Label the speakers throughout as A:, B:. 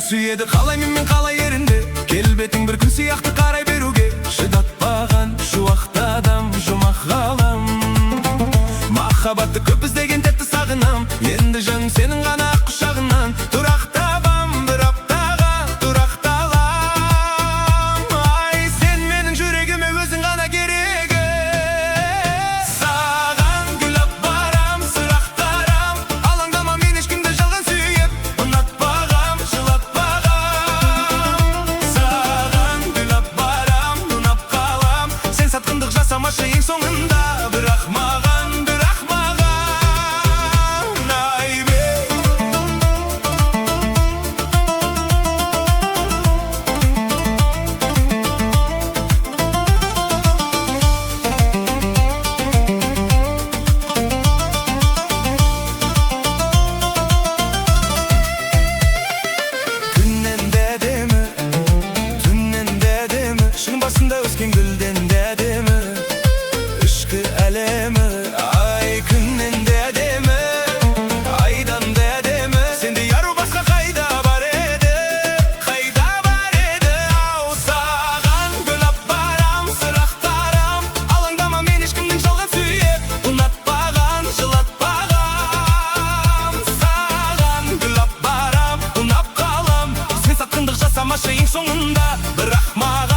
A: сүйеді қалай мен қалай ерінді келбетің бір күн сияқты қарай беруге шыдатпаған шуақты адам жұмақ ғалам махаббатты көп іздеген тәтті сағынам енді жаным сенің ғана ақ құшағынан тұрақтабам бір аптаға тұрақталам ай сен менің жүрегіме өзің ғана керегі саған гүл алып барам сұрақтарам алаңдама мен ешкімді жалған сүйіп ұнатпағам жылатпағам саған гүл алып барам ұнап қалам сен сатқындық жасамашы ең соңында бірақ маған басында өскен гүлден де әдемі ішкі әлемі ай күннен де әдемі айдан да әдемі сендей ару басқа қайда бар еді ау саған гүл алып барам сұрақтарам алаңдама мен ешкімнің жалған сүйіп ұнатпаған жылатпағам саған гүл алып барам ұнап қалам сен сатқындық жасамашы ең соңында бірақ маған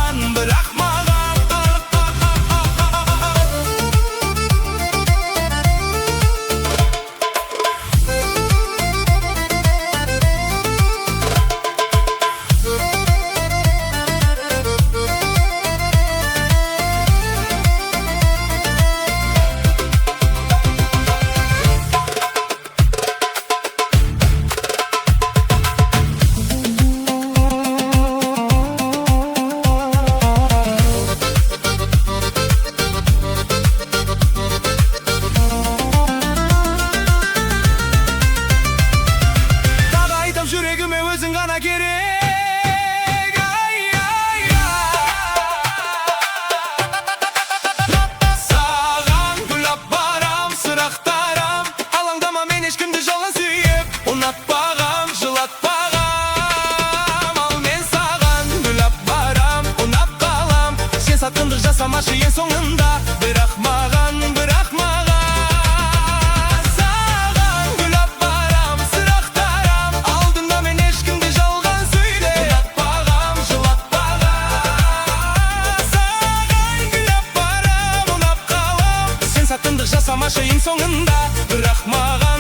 A: жүрегіме өзің ғана керек саған гүл алып барам сұрақтарам алаңдама мен ешкімді жалған сүйіп ұнатпағам жылатпағам ал мен саған гүл алып барам ұнап қалам сен сатқындық жасамашы ең соңында бірақ маған жасамашы ең соңында бірақ маған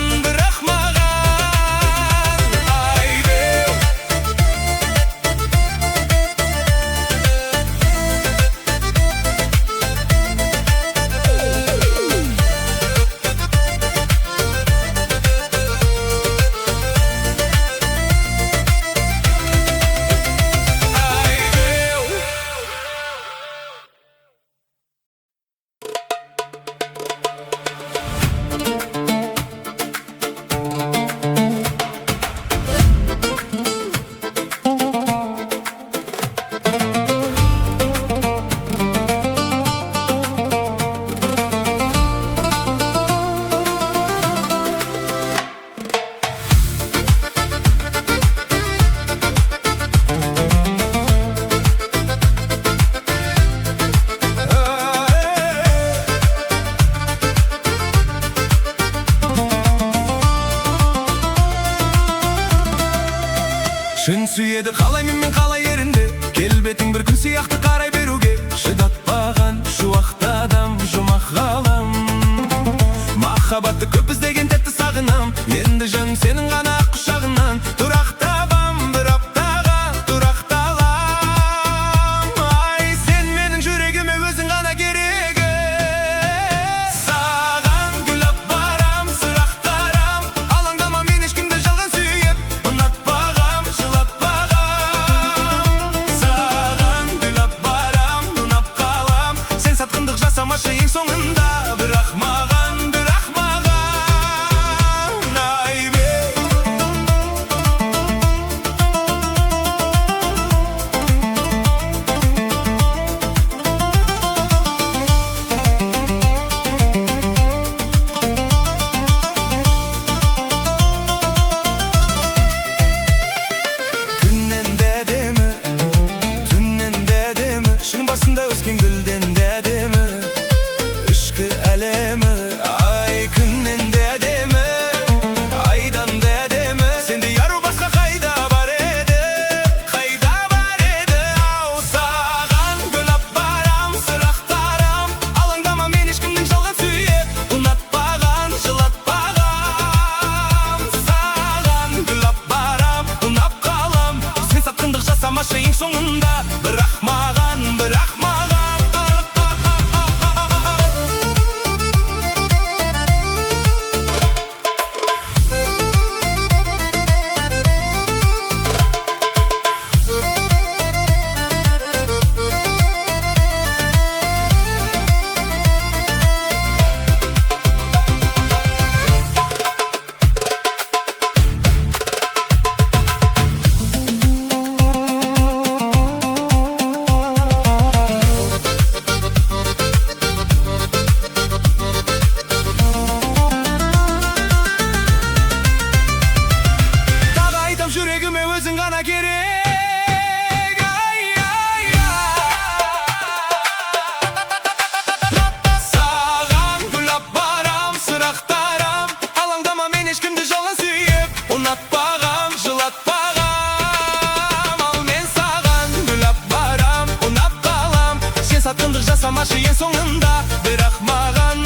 A: eң соңында. Бірақ маған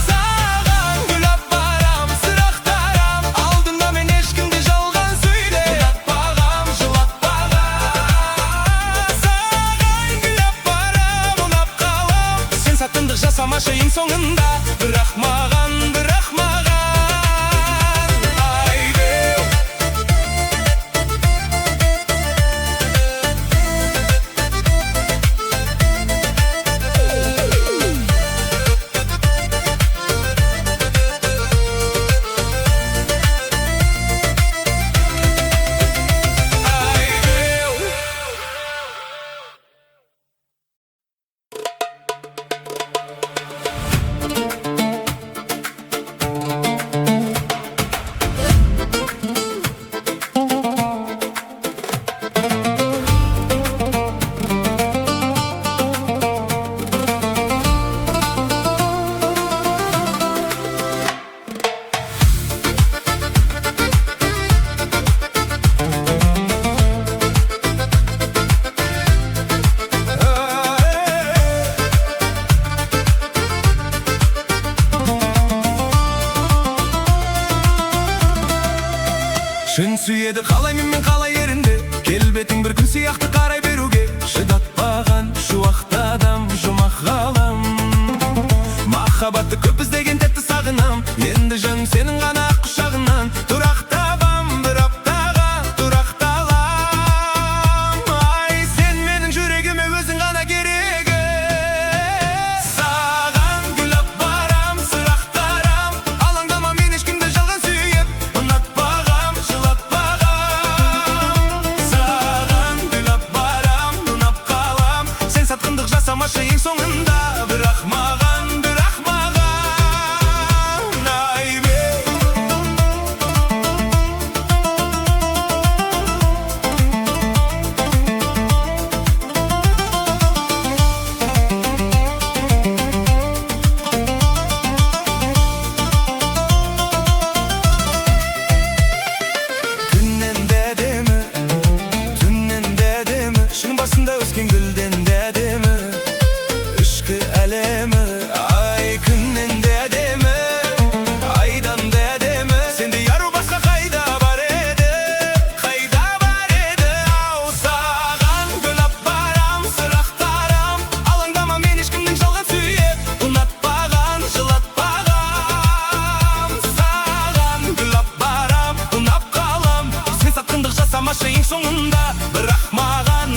A: саған гүлап барам, сырақтарам, алдында мен ешкімде жалған сөйле. Ұнатпағам, жылатпағам, саған гүлап барам, ұнап қалам. Сен сатқындық жасамашы ең соңында. Бірақ маған шын сүйеді қалай мен қалай ерінді. Келбетің бір күн сияқты қарай беруге. Шыдатпаған шуақты адам, жұмақ ғалам. Махаббатты көп іздеген тәтті сағынам. Енді жаным сенің ғана құшағынан. Тұрақтабам, бір аптаға тұрақталам. Ай, сен менің жүрегіме өзің ғана керегі. Саған гүлап барам, сырақтарам, алаңдама мен ешкімді жалған сүйіп. Ұнатпағам, жасамашы ең соңында. Бірақ маған айбе. Түннен дәдемі, шың басында өскен гүлден дәдемі. Ішкі әлемі, ай күннен дәдемі, айдан дәдемі. Сенде яру басқа қайда бар еді, ау. Саған гүлап барам, сырақтарам, алаңдама мен ешкімнің жалған сүйіп. Ұнатпаған, жылатпағам, саған гүлап барам, ұнап қалам. Сен сатқындық жасамашы ең соңында. Бірақ маған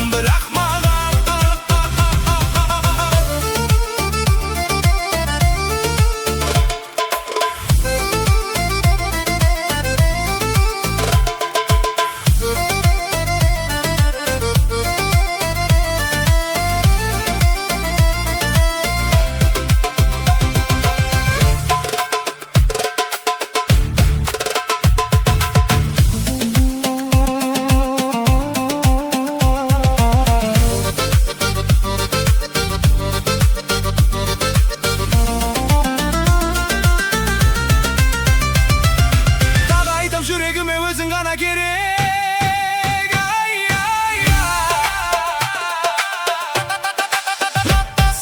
A: жүрегіме өзің ғана керек.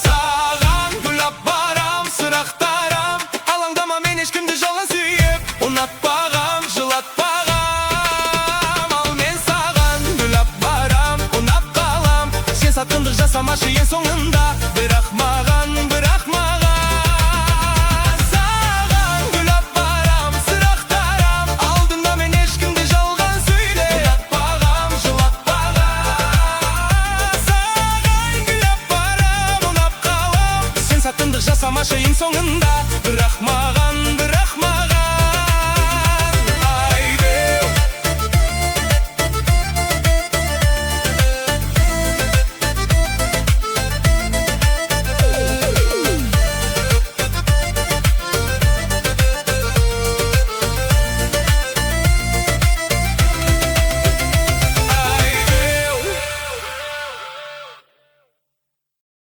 A: Саған гүлап барам, сырақтарам, алаңдама мен ешкімді жалған сүйіп. Ұнатпағам, жылатпағам, ал мен саған гүлап барам, ұнап қалам. Сен сатқындық жасамашы ең соңында. Бірақ маған жасамашы ең соңында.